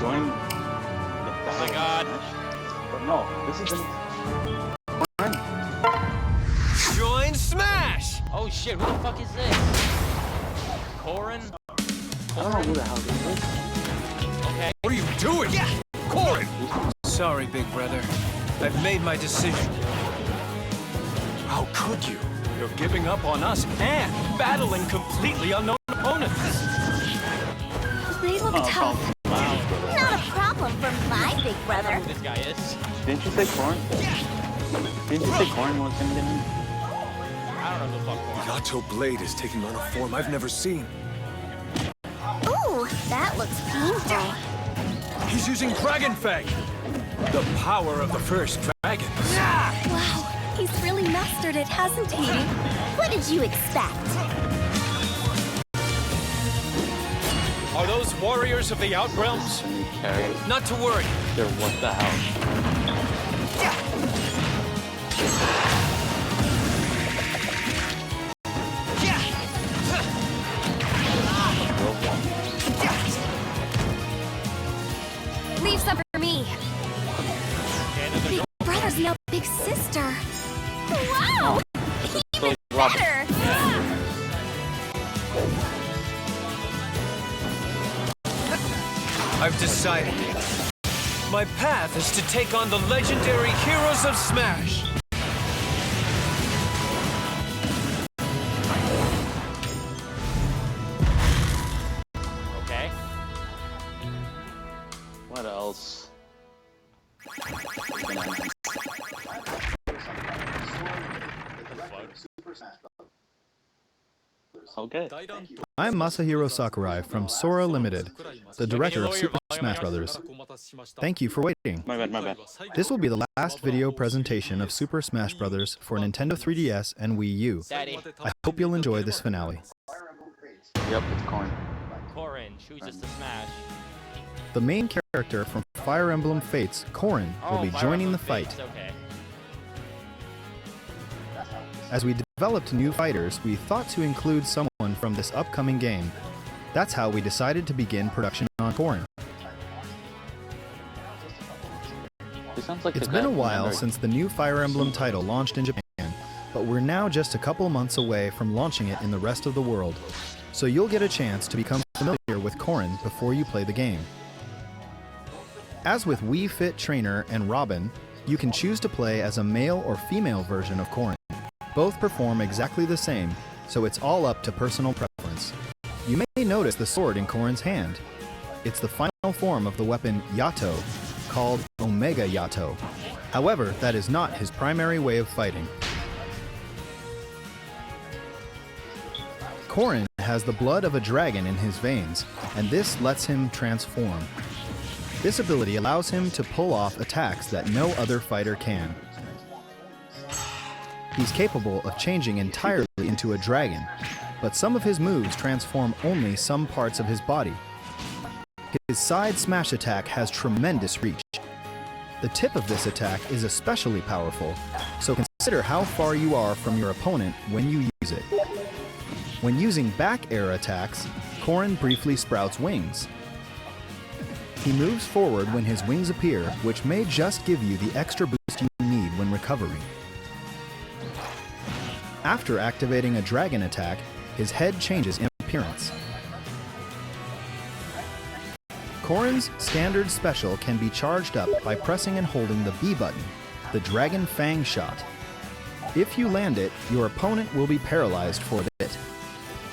join the Oh my god. But no, this is the Join Smash! Oh shit, who the fuck is this? Corrin? I don't know who the hell this is. Okay. What are you doing? Yeah! Corrin! Sorry, big brother. I've made my decision. How could you? You're giving up on us and battling completely unknown opponents. They look tough. Wow. Not a problem for my big I brother. don't know who this guy is. Didn't you say Corrin? Didn't you say Corrin was him getting? I don't know who the fuck Corrin. Yato Blade is taking on a form I've never seen. Ooh, that looks painful. He's using Dragon Fang! The power of the first dragon. Wow, he's really mastered it, hasn't he? What did you expect? Are those warriors of the Outrealms? A new character. Not to worry. They're what the hell? Leave some for me. Big brother's now big sister. Wow! So Even Robin. better! I've decided. My path is to take on the legendary heroes of Smash. Okay. What else? Okay. I'm Masahiro Sakurai from Sora Limited, the director of Super Smash Bros. Thank you for waiting. My bad, my bad. This will be the last video presentation of Super Smash Bros. For Nintendo 3DS and Wii U. Daddy. I hope you'll enjoy this finale. Yep, it's Corrin. Corrin chooses to smash. The main character from Fire Emblem Fates, Corrin, will be Fire joining the Emblem fight. Fates, okay. As we developed new fighters, we thought to include someone from this upcoming game. That's how we decided to begin production on Corrin. This sounds like It's the been guy a from while Memory. since the new Fire Emblem title launched in Japan, but we're now just a couple months away from launching it in the rest of the world, so you'll get a chance to become familiar with Corrin before you play the game. As with Wii Fit Trainer and Robin, you can choose to play as a male or female version of Corrin. Both perform exactly the same, so it's all up to personal preference. You may notice the sword in Corrin's hand. It's the final form of the weapon Yato, called Omega Yato. However, that is not his primary way of fighting. Corrin has the blood of a dragon in his veins, and this lets him transform. This ability allows him to pull off attacks that no other fighter can. He's capable of changing entirely into a dragon, but some of his moves transform only some parts of his body. His side smash attack has tremendous reach. The tip of this attack is especially powerful, so consider how far you are from your opponent when you use it. When using back air attacks, Corrin briefly sprouts wings. He moves forward when his wings appear, which may just give you the extra boost you need when recovering. After activating a dragon attack, his head changes in appearance. Corrin's standard special can be charged up by pressing and holding the B button, the Dragon Fang shot. If you land it, your opponent will be paralyzed for a bit.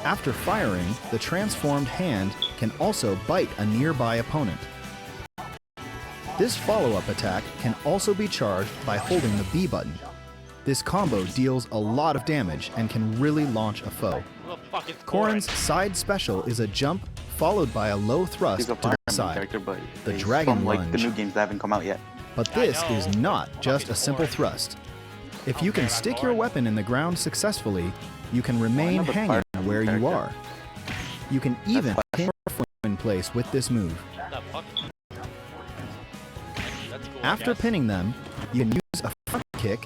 After firing, the transformed hand can also bite a nearby opponent. This follow-up attack can also be charged by holding the B button. This combo deals a lot of damage and can really launch a foe. Who the fuck is Corrin's side special is a jump followed by a low thrust He's a to Fire the Emblem side. character, but The he's Dragon from, like, the Lunge. new games that haven't come out yet. But I this is know. not just a simple thrust. If you can stick your weapon in the ground successfully, you can remain another hanging Fire Emblem where you character. are. You can even That's pin your foot in place with this move. What the fuck? That's cool, I After guess. pinning them, you can use a front kick,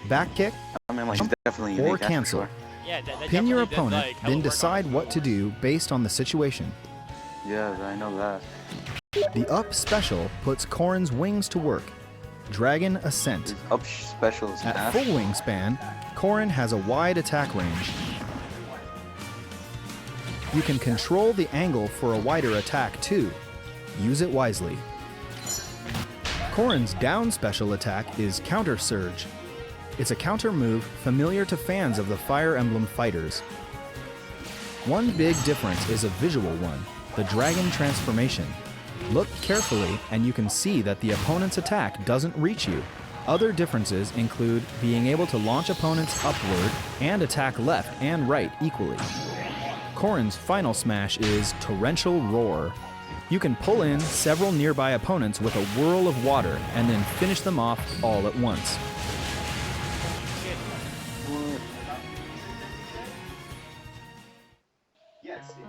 back kick, I mean, like, he's definitely or unique, that's for cancel. sure. Yeah, that Pin your definitely did, opponent, like, hella then work on decide his what to moves. do based on the situation. Yeah, I know that. The Up special puts Corrin's wings to work. Dragon Ascent. Up special is At half. full wingspan, Corrin has a wide attack range. You can control the angle for a wider attack too. Use it wisely. Corrin's down special attack is Counter Surge. It's a counter move familiar to fans of the Fire Emblem fighters. One big difference is a visual one, the dragon transformation. Look carefully and you can see that the opponent's attack doesn't reach you. Other differences include being able to launch opponents upward and attack left and right equally. Corrin's final smash is Torrential Roar. You can pull in several nearby opponents with a whirl of water and then finish them off all at once.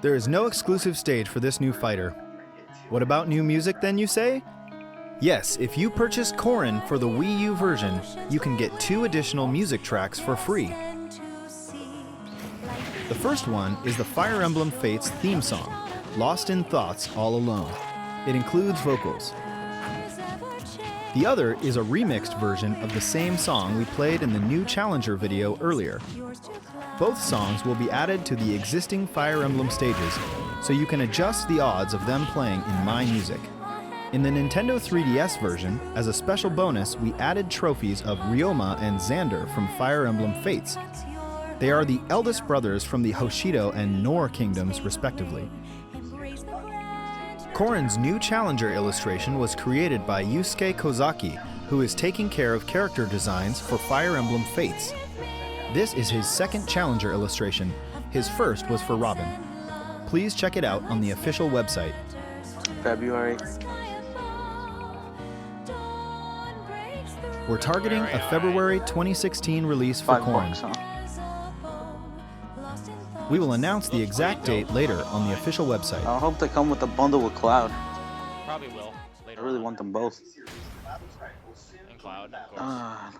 There is no exclusive stage for this new fighter. What about new music then, you say? Yes, if you purchase Corrin for the Wii U version, you can get 2 additional music tracks for free. The first one is the Fire Emblem Fates theme song, Lost in Thoughts All Alone. It includes vocals. The other is a remixed version of the same song we played in the new Challenger video earlier. Both songs will be added to the existing Fire Emblem stages, so you can adjust the odds of them playing in My Music. In the Nintendo 3DS version, as a special bonus, we added trophies of Ryoma and Xander from Fire Emblem Fates. They are the eldest brothers from the Hoshido and Nor kingdoms, respectively. Corrin's new Challenger illustration was created by Yusuke Kozaki, who is taking care of character designs for Fire Emblem Fates. This is his second Challenger illustration. His first was for Robin. Please check it out on the official website. February. We're targeting a February 2016 release for Corrin. $5, huh? We will announce the exact date later on the official website. I hope they come with a bundle with Cloud. Probably will I later. really want them both. And Cloud, of course.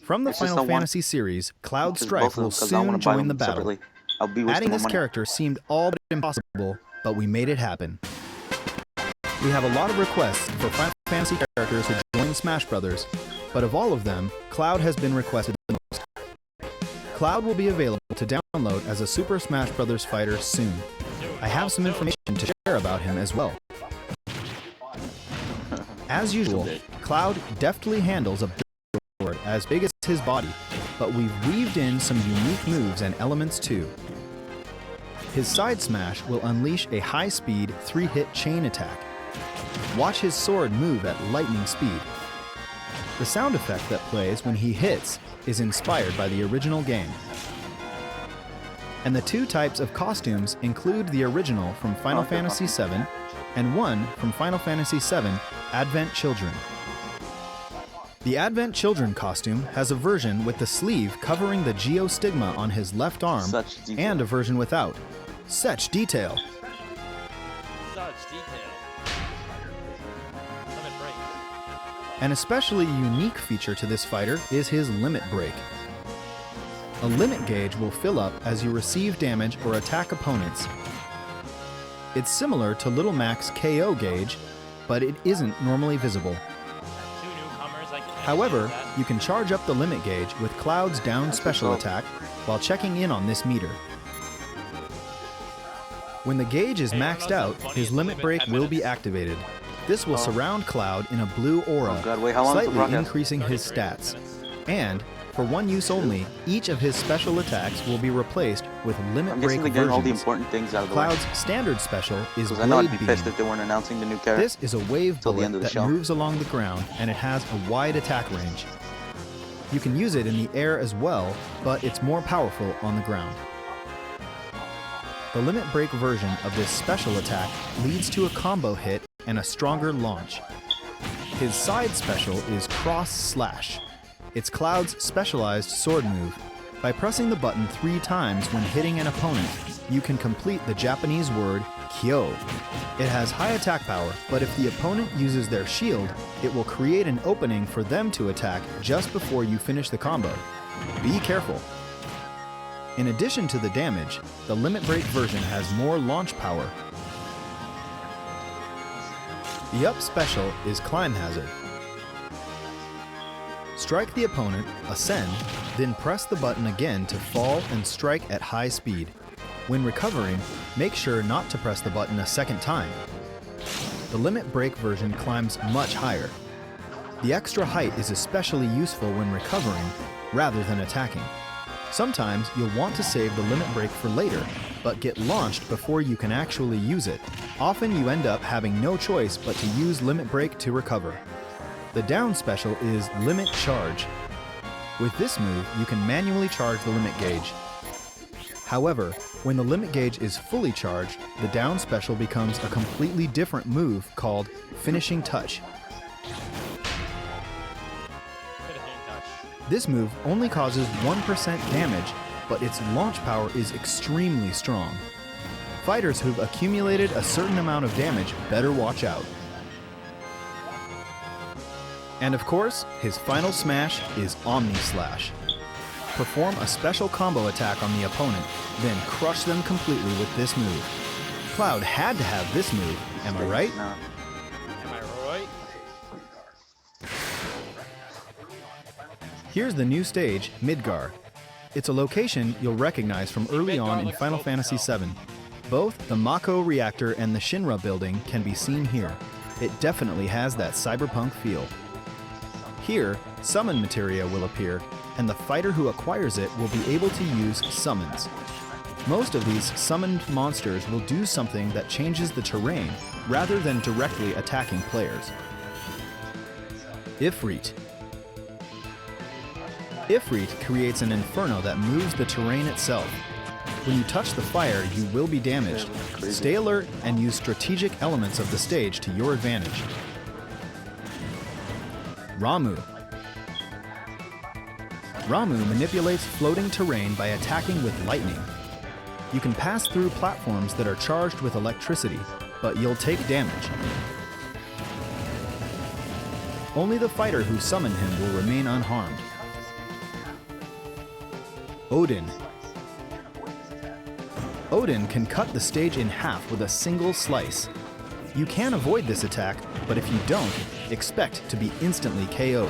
From the It's just Final the one- Fantasy series, Cloud Just Strife both of them, will 'cause I wanna soon buy join them the battle. separately. I'll be wasting Adding more this money. character seemed all but impossible, but we made it happen. We have a lot of requests for Final Fantasy characters to join Smash Brothers, but of all of them, Cloud has been requested the most. Cloud will be available to download as a Super Smash Bros. Fighter soon. I have some information to share about him as well. As usual, Cloud deftly handles a sword as big as his body, but we've weaved in some unique moves and elements too. His side smash will unleash a high-speed 3-hit chain attack. Watch his sword move at lightning speed. The sound effect that plays when he hits is inspired by the original game. And the 2 types of costumes include the original from Final Fantasy VII and one from Final Fantasy VII Advent Children. The Advent Children costume has a version with the sleeve covering the geostigma on his left arm Such detail. and a version without. Such detail. Such detail. Limit break. An especially unique feature to this fighter is his limit break. A limit gauge will fill up as you receive damage or attack opponents. It's similar to Little Mac's KO gauge, but it isn't normally visible. 2 newcomers, I can However, understand that. you can charge up the limit gauge with Cloud's down special attack while checking in on this meter. When the gauge is maxed out, his limit break will be activated. This will surround Cloud in a blue aura, Oh God, wait, how long is the slightly broadcast? increasing his 33 stats. minutes. And, for one use only, each of his special attacks will be replaced with limit I'm break guessing they're getting all the versions. important things out of the way. Cloud's standard special is Because I know I'd Blade be pissed Beam. if they weren't announcing the new character. This is a wave Till the bullet end of the that show. moves along the ground, and it has a wide attack range. You can use it in the air as well, but it's more powerful on the ground. The limit break version of this special attack leads to a combo hit and a stronger launch. His side special is Cross Slash. It's Cloud's specialized sword move. By pressing the button 3 times when hitting an opponent, you can complete the Japanese word Kyo. It has high attack power, but if the opponent uses their shield, it will create an opening for them to attack just before you finish the combo. Be careful. In addition to the damage, the limit break version has more launch power. The up special is Climb Hazard. Strike the opponent, ascend, then press the button again to fall and strike at high speed. When recovering, make sure not to press the button a second time. The Limit Break version climbs much higher. The extra height is especially useful when recovering rather than attacking. Sometimes you'll want to save the Limit Break for later, but get launched before you can actually use it. Often you end up having no choice but to use Limit Break to recover. The down special is Limit Charge. With this move, you can manually charge the limit gauge. However, when the limit gauge is fully charged, the down special becomes a completely different move called Finishing Touch. This move only causes 1% damage, but its launch power is extremely strong. Fighters who've accumulated a certain amount of damage better watch out. And of course, his final smash is Omni Slash. Perform a special combo attack on the opponent, then crush them completely with this move. Cloud had to have this move, am I right? No. Am I right? Here's the new stage, Midgar. It's a location you'll recognize from early Midgar on in looks Final dope Fantasy as hell. VII. Both the Mako reactor and the Shinra building can be seen here. It definitely has that cyberpunk feel. Here, summon materia will appear, and the fighter who acquires it will be able to use summons. Most of these summoned monsters will do something that changes the terrain rather than directly attacking players. Ifrit. Ifrit creates an inferno that moves the terrain itself. When you touch the fire, you will be damaged. Stay alert and use strategic elements of the stage to your advantage. Ramuh. Ramuh manipulates floating terrain by attacking with lightning. You can pass through platforms that are charged with electricity, but you'll take damage. Only the fighter who summoned him will remain unharmed. Odin. Odin can cut the stage in half with a single slice. You can avoid this attack, but if you don't, expect to be instantly KO'd.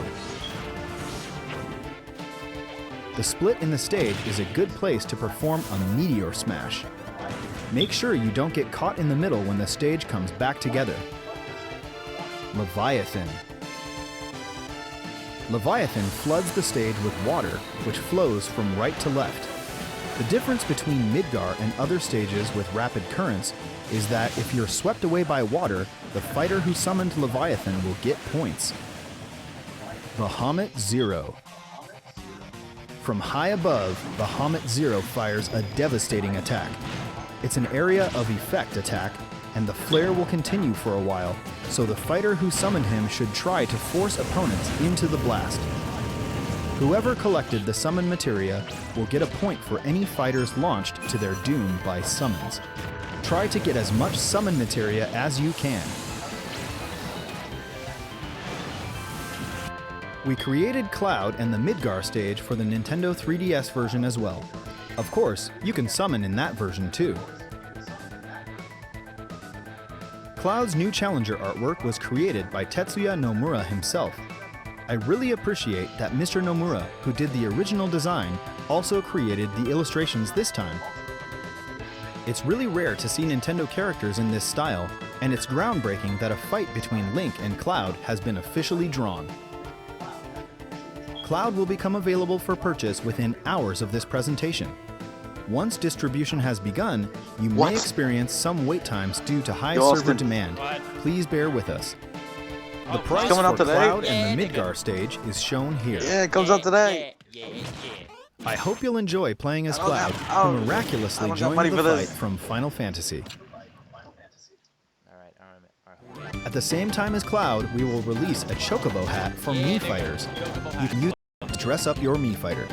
The split in the stage is a good place to perform a meteor smash. Make sure you don't get caught in the middle when the stage comes back together. Leviathan. Leviathan floods the stage with water, which flows from right to left. The difference between Midgar and other stages with rapid currents is that if you're swept away by water, the fighter who summoned Leviathan will get points. Bahamut Zero. From high above, Bahamut Zero fires a devastating attack. It's an area of effect attack, and the flare will continue for a while, so the fighter who summoned him should try to force opponents into the blast. Whoever collected the summon materia will get a point for any fighters launched to their doom by summons. Try to get as much summon materia as you can. We created Cloud and the Midgar stage for the Nintendo 3DS version as well. Of course, you can summon in that version too. Cloud's new Challenger artwork was created by Tetsuya Nomura himself. I really appreciate that Mr. Nomura, who did the original design, also created the illustrations this time. It's really rare to see Nintendo characters in this style, and it's groundbreaking that a fight between Link and Cloud has been officially drawn. Cloud will become available for purchase within hours of this presentation. Once distribution has begun, you may experience some wait times due to high server demand. Please bear with us. The price coming for out today? Cloud and the Midgar stage is shown here. Yeah, it comes out today. Yeah. I hope you'll enjoy playing as I don't Cloud, have- I who don't- I miraculously don't got joined money the for fight this. from Final Fantasy. Alright. At the same time as Cloud, we will release a Chocobo hat for Yeah, Mii nigga. fighters. Chocobo You hat. can use it to dress up your Mii fighter.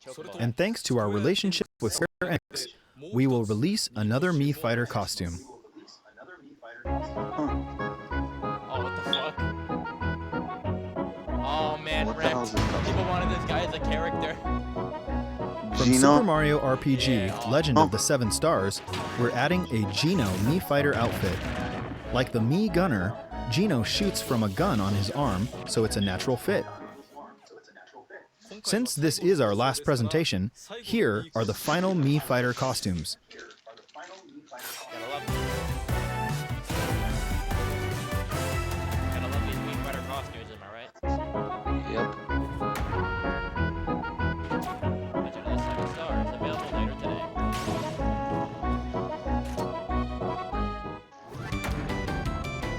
Chocobo. And thanks to our relationship with Square Enix, we will release another Mii fighter costume. Oh, what the fuck? Oh man, What the hell Rex. is this? People wanted this guy as a character. From Gino? Super Mario RPG Legend of the Seven Stars, we're adding a Gino Mii Fighter outfit. Like the Mii Gunner, Gino shoots from a gun on his arm, so it's a natural fit. Since this is our last presentation, here are the final Mii Fighter costumes. Gotta love these Mii Fighter costumes, am I right? Yep. Legend of the Seven Stars, available later today.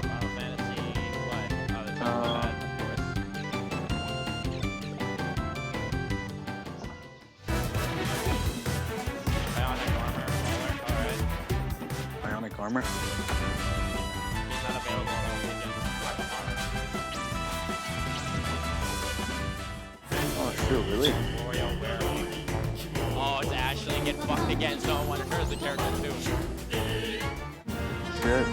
Final Fantasy, what? Oh, the top of Bionic armor, alright. Bionic armor. He's not available on all Legends. Oh, shoot, really? Wario Werewolf. Oh, it's Ashley getting fucked again. Someone wanted her as the character too. Shit.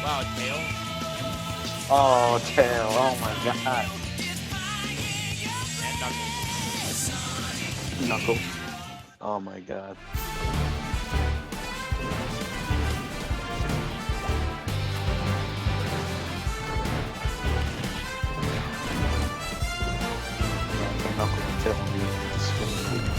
Wow, Tails. Oh, tail. Oh my god. And Knuckles. Knuckle. Oh my god. Knuckle and tail will be discriminated.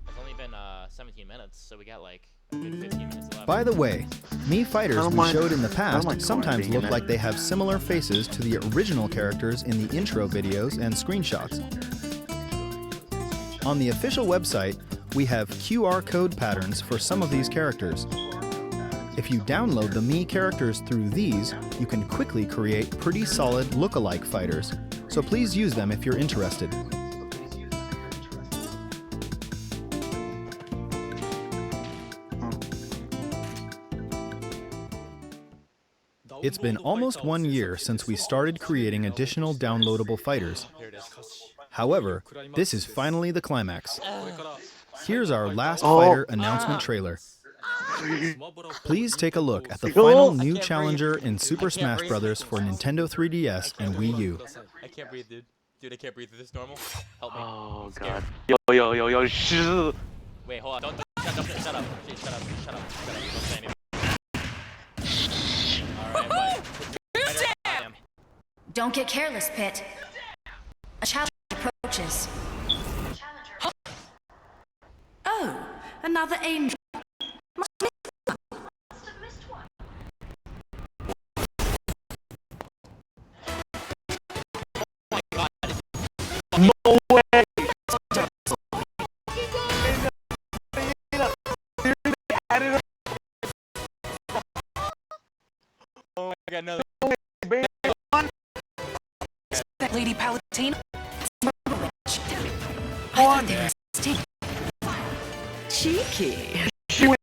It's only been 17 minutes, so we got like a good 15 minutes left. By the way, Mii Fighters don't we mind- showed in the I don't past mind sometimes being in look it. like they have similar faces to the original characters in the intro videos and screenshots. On the official website, we have QR code patterns for some of these characters. If you download the Mii characters through these, you can quickly create pretty solid look-alike fighters, so please use them if you're interested. It's been almost 1 year since we started creating additional downloadable fighters. However, this is finally the climax. Here's our last fighter announcement trailer. Please take a look at the final new challenger in Super Smash Bros. For Nintendo 3DS and Wii U. I can't breathe, dude. Dude, I can't breathe. Is this normal? Help me. Oh I'm scared. god. Yo, shit. Wait, hold on. Don't shut up. Shut up. Shut up. Don't say anything. Alright, but... Don't get careless, Pit. A challenge approaches. Oh, another angel. Oh, I got another... That Lady Palutena. I thought they were extinct. Cheeky.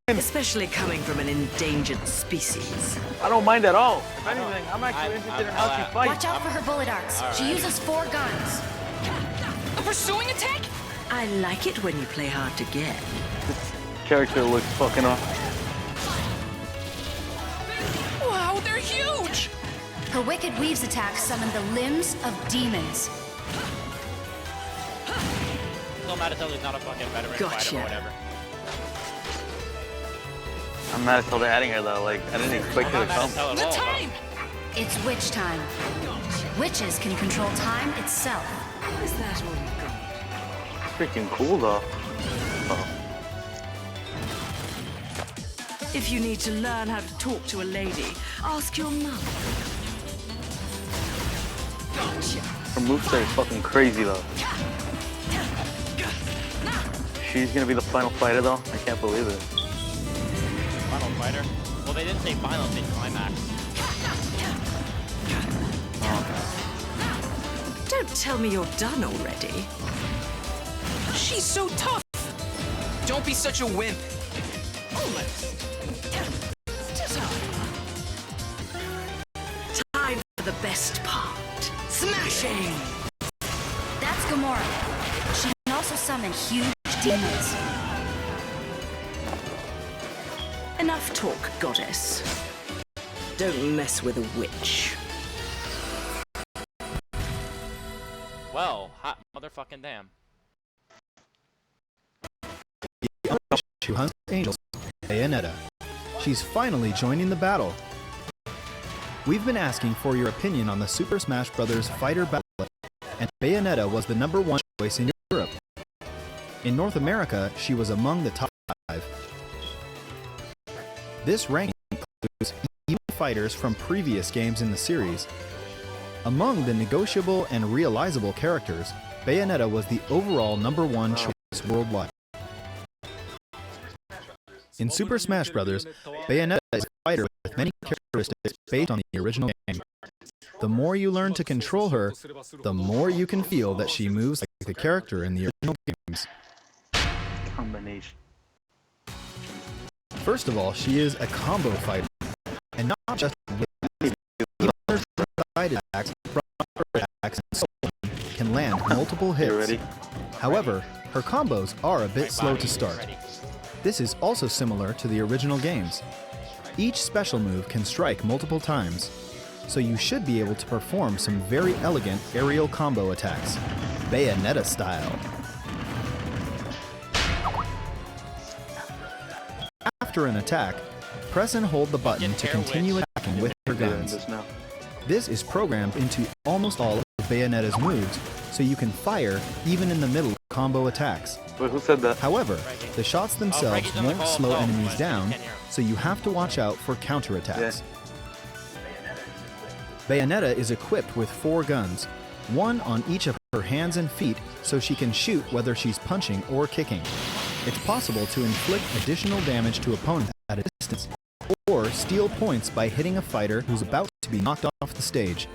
Especially coming from an endangered species. I don't mind at all. If anything, I'm actually interested in how she fights. Watch out for her bullet arcs. She uses 4 guns. A pursuing attack? I like it when you play hard to get. Character looks fucking awesome. Wow, they're huge! Her Wicked Weaves attack summon the limbs of demons. Still mad as hell he's not a fucking veteran Gotcha. fighter or whatever. I'm mad until they're adding her though. Like, I didn't expect her I'm to not come. mad as hell at The all, time! It's witch time. Witches can control time itself. Is that all you got? Freaking cool though. If you need to learn how to talk to a lady, ask your mum. Gotcha. Her moveset is fucking crazy though. She's gonna be the final fighter though. I can't believe it. Final fighter? Well, they didn't say final, they said climax. Don't tell me you're done already. She's so tough. Don't be such a wimp. Time for the best part. Smashing! That's Gamora. She can also summon huge demons. Enough talk, goddess. Don't mess with a witch. Well, hot motherfucking damn. Who hunts angels, Bayonetta. She's finally joining the battle. We've been asking for your opinion on the Super Smash Bros. Fighter Battle, and Bayonetta was the #1 choice in Europe. In North America, she was among the top 5. This ranking includes even fighters from previous games in the series. Among the negotiable and realizable characters, Bayonetta was the overall #1 choice worldwide. In Super Smash Bros., Bayonetta is a fighter with many characteristics based on the original game. The more you learn to control her, the more you can feel that she moves like the character in the original games. Combination. First of all, she is a combo fighter, and not just with her side attacks, front attacks, and so on can land multiple hits. You ready? However, her combos are a bit slow to start. Ready. This is also similar to the original games. Each special move can strike multiple times, so you should be able to perform some very elegant aerial combo attacks, Bayonetta style. After an attack, press and hold the button to continue attacking with her guns. This is programmed into almost all of Bayonetta's moves, so you can fire even in the middle of combo attacks. Wait, who said that? However, the shots themselves won't slow enemies down, so you have to watch out for counterattacks. Bayonetta is equipped with 4 guns, one on each of her hands and feet, so she can shoot whether she's punching or kicking. It's possible to inflict additional damage to opponents at a distance, or steal points by hitting a fighter who's about to be knocked off the stage.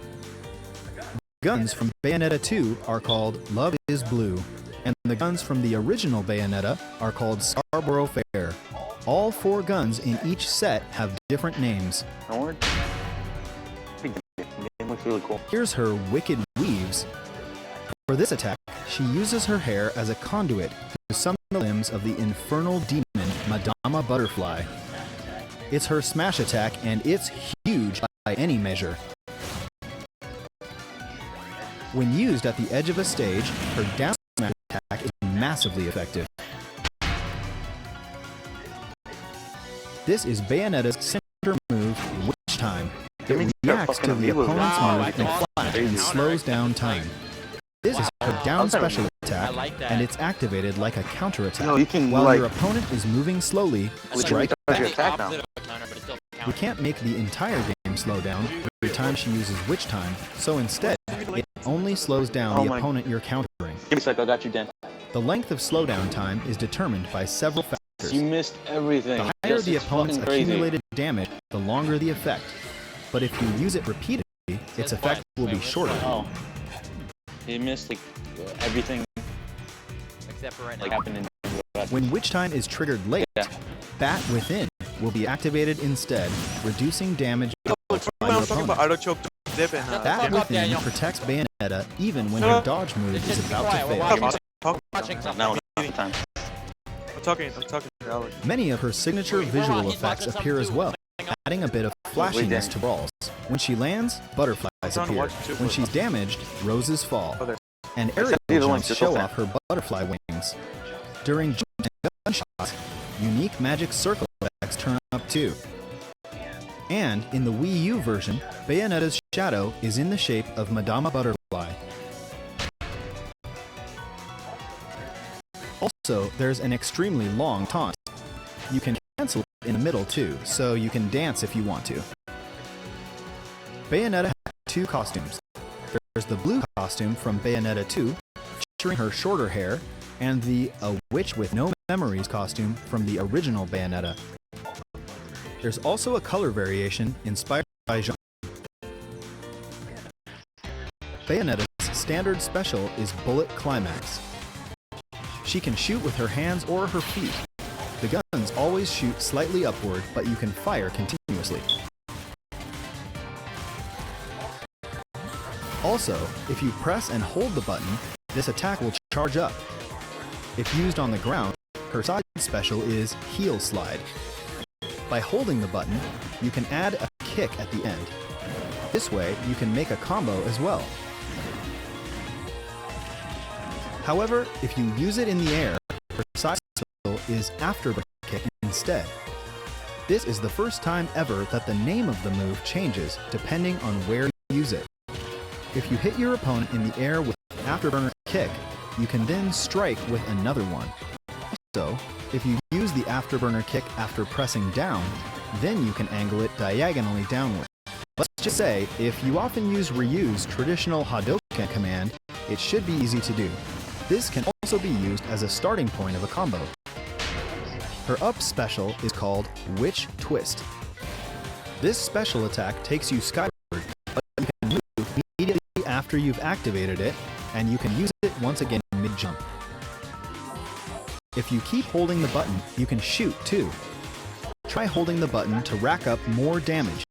Guns from Bayonetta 2 are called Love is Blue, and the guns from the original Bayonetta are called Scarborough Fair. All 4 guns in each set have different names. Orange? It looks really cool. Here's her Wicked Weaves. For this attack, she uses her hair as a conduit to summon the limbs of the infernal demon Madama Butterfly. It's her smash attack, and it's huge by any measure. When used at the edge of a stage, her down smash attack is massively effective. This is Bayonetta's signature move, Witch Time. It reacts to the opponent's move in a flash and slows down time. This is her down special attack, and it's activated like a counter attack. No, you can, While like, your opponent is moving slowly, strike Your back. attack now. We can't make the entire game slow down every time she uses Witch Time, so instead, it only slows down the opponent you're countering. Give me a sec, I got you, Dan. The length of slowdown time is determined by several factors. You missed everything. The higher This the is opponent's fucking crazy. accumulated damage, the longer the effect. But if you use it repeatedly, its effect will be shorter. Oh. He missed, like, everything, Except for right like, now. happened in... When Witch Time is triggered late, Yeah. Bat Within will be activated instead, reducing damage by your opponent. Bat Within protects Bayonetta even when her dodge move is about to fail. Now it's time. I'm talking to Alex. Many of her signature visual effects appear as well, adding a bit of flashiness to brawls. When she lands, butterflies appear. When she's damaged, roses fall. And aerial jumps show off her butterfly wings. During jumps and gunshots, unique magic circle effects turn up too. And in the Wii U version, Bayonetta's shadow is in the shape of Madama Butterfly. Also, there's an extremely long taunt. You can cancel it in the middle too, so you can dance if you want to. Bayonetta has 2 costumes. There's the blue costume from Bayonetta 2, featuring her shorter hair, and the A Witch with No Memories costume from the original Bayonetta. There's also a color variation inspired by genre. Bayonetta's standard special is Bullet Climax. She can shoot with her hands or her feet. The guns always shoot slightly upward, but you can fire continuously. Also, if you press and hold the button, this attack will charge up. If used on the ground, her side special is Heel Slide. By holding the button, you can add a kick at the end. This way, you can make a combo as well. However, if you use it in the air, her side special is Afterburner Kick instead. This is the first time ever that the name of the move changes depending on where you use it. If you hit your opponent in the air with Afterburner Kick, you can then strike with another one. Also, if you use the Afterburner Kick after pressing down, then you can angle it diagonally downward. Let's just say, if you often use Ryu's traditional Hadouken command, it should be easy to do. This can also be used as a starting point of a combo. Her up special is called Witch Twist. This special attack takes you skyward, but you can move immediately after you've activated it, and you can use it once again mid-jump. If you keep holding the button, you can shoot too. Try holding the button to rack up more damage.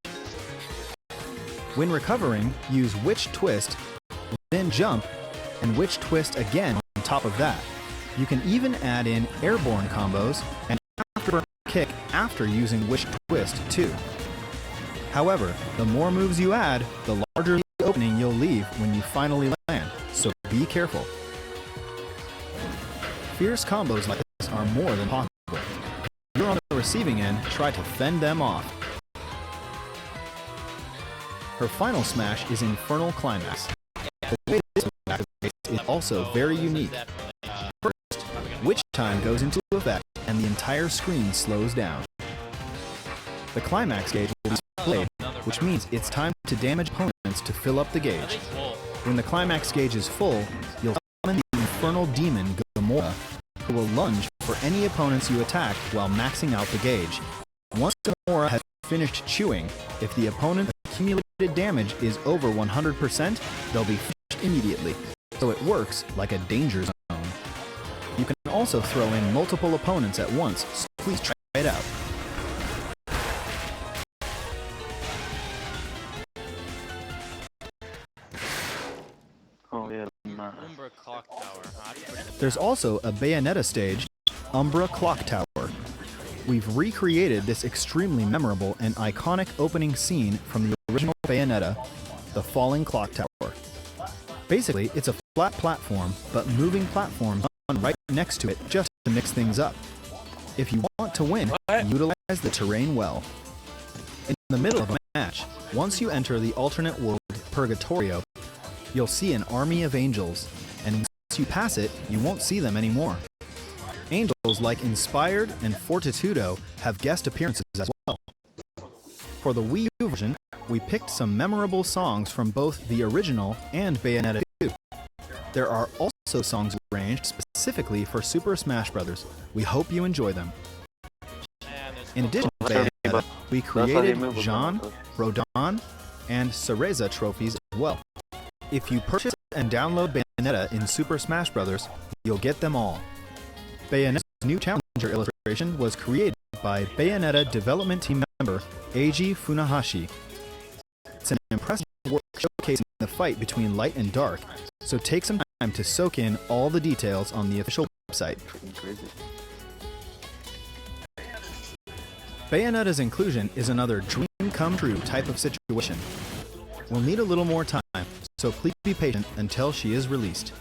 When recovering, use Witch Twist, then jump, and Witch Twist again on top of that. You can even add in airborne combos and Afterburner Kick after using Witch Twist too. However, the more moves you add, the larger the opening you'll leave when you finally land, so be careful. Fierce combos like this are more than possible. If you're on the receiving end, try to fend them off. Her final smash is Infernal Climax. The way this move activates is also very unique. First, Witch Time goes into effect and the entire screen slows down. The climax gauge will be displayed, which means it's time to damage opponents to fill up the gauge. When the climax gauge is full, you'll summon the Infernal Demon Gamora, who will lunge for any opponents you attack while maxing out the gauge. Once Gamora has finished chewing, if the opponent's accumulated damage is over 100%, they'll be finished immediately, so it works like a danger zone. You can also throw in multiple opponents at once, so please try it out. Oh yeah, man. Umbra Clock Tower. There's also a Bayonetta stage, Umbra Clock Tower. We've recreated this extremely memorable and iconic opening scene from the original Bayonetta, the Falling Clock Tower. Basically, it's a flat platform, but moving platforms on right next to it just to mix things up. If you want to win, utilize the terrain well. In the middle of a match, once you enter the alternate world Purgatorio, you'll see an army of angels, and once you pass it, you won't see them anymore. Angels like Inspired and Fortitudo have guest appearances as well. For the Wii U version, we picked some memorable songs from both the original and Bayonetta 2. There are also songs arranged specifically for Super Smash Bros. We hope you enjoy them. In addition to Bayonetta, we created Jean, Rodin, and Cereza trophies as well. If you purchase and download Bayonetta in Super Smash Bros., you'll get them all. Bayonetta's new challenger illustration was created by Bayonetta development team member Eiji Funahashi. It's an impressive work showcasing the fight between light and dark, so take some time to soak in all the details on the official website. Bayonetta's inclusion is another dream come true type of situation. We'll need a little more time, so please be patient until she is released.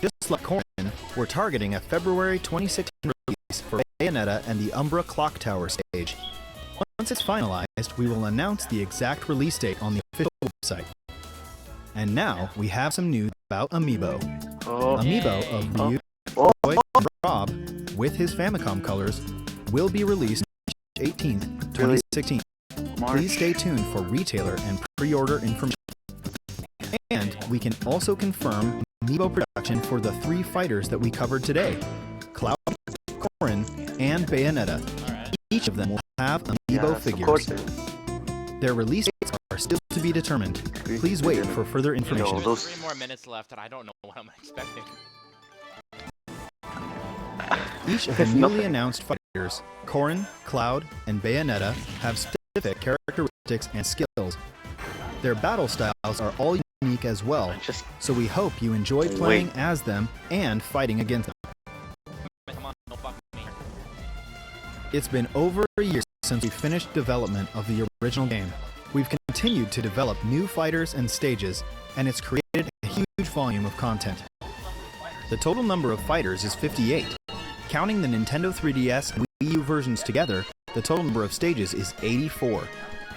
Just like Corrin, we're targeting a February 2016 release for Bayonetta and the Umbra Clock Tower stage. Once it's finalized, we will announce the exact release date on the official website. And now, we have some news about Amiibo. Amiibo of Ryu, Roy, and Rob, with his Famicom colors, will be released March 18th, 2016. Please stay tuned for retailer and pre-order information. And we can also confirm Amiibo production for the 3 fighters that we covered today, Cloud, Corrin, and Bayonetta. Each of them will have Amiibo figures. Their release dates are still to be determined. Please wait for further information. There's 3 more minutes left, and I don't know what I'm expecting. Each of the newly announced fighters, Corrin, Cloud, and Bayonetta, have specific characteristics and skills. Their battle styles are all unique as well, Just so we hope you enjoy playing as them and fighting against them. Come on, don't fuck with me. It's been over a year since we finished development of the original game. We've continued to develop new fighters and stages, and it's created a huge volume of content. The total number of fighters is 58. Counting the Nintendo 3DS and Wii U versions together, the total number of stages is 84.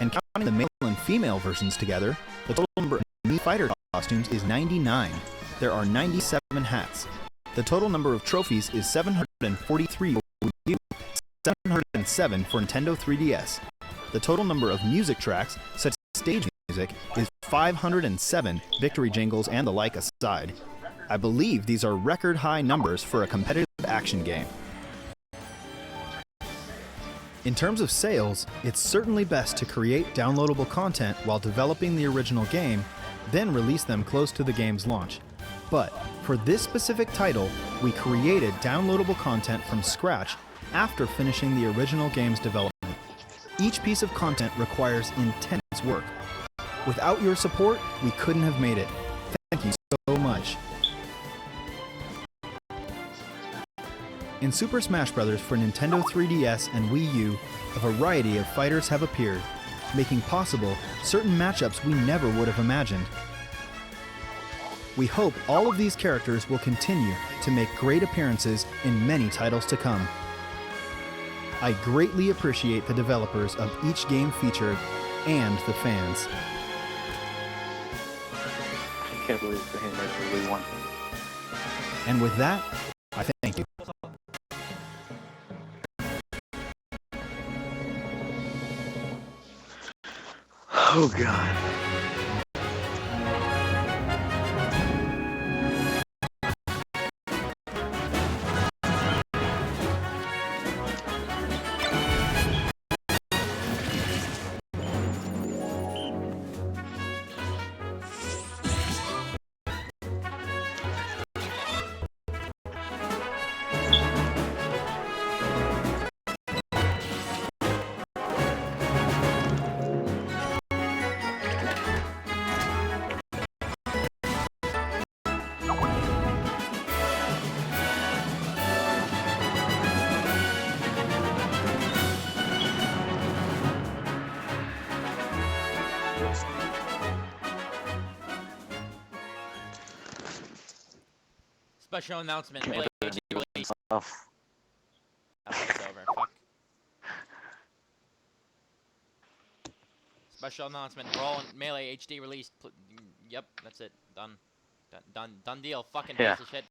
And counting the male and female versions together, the total number of new fighter costumes is 99. There are 97 hats. The total number of trophies is 743 for Wii U, 707 for Nintendo 3DS. The total number of music tracks, such as stage music, is 507, victory jingles and the like aside. I believe these are record high numbers for a competitive action game. In terms of sales, it's certainly best to create downloadable content while developing the original game, then release them close to the game's launch. But for this specific title, we created downloadable content from scratch after finishing the original game's development. Each piece of content requires intense work. Without your support, we couldn't have made it. Thank you so much. In Super Smash Bros. For Nintendo 3DS and Wii U, a variety of fighters have appeared, making possible certain matchups we never would have imagined. We hope all of these characters will continue to make great appearances in many titles to come. I greatly appreciate the developers of each game featured and the fans. I can't believe the hand really won. And with that, I thank you. Oh god. Special announcement. Melee HD release. Oh. It's over. Fuck. Special announcement. Brawl and Melee HD release. Yep, that's it. Done. Done deal. Fucking Yeah. piece of shit.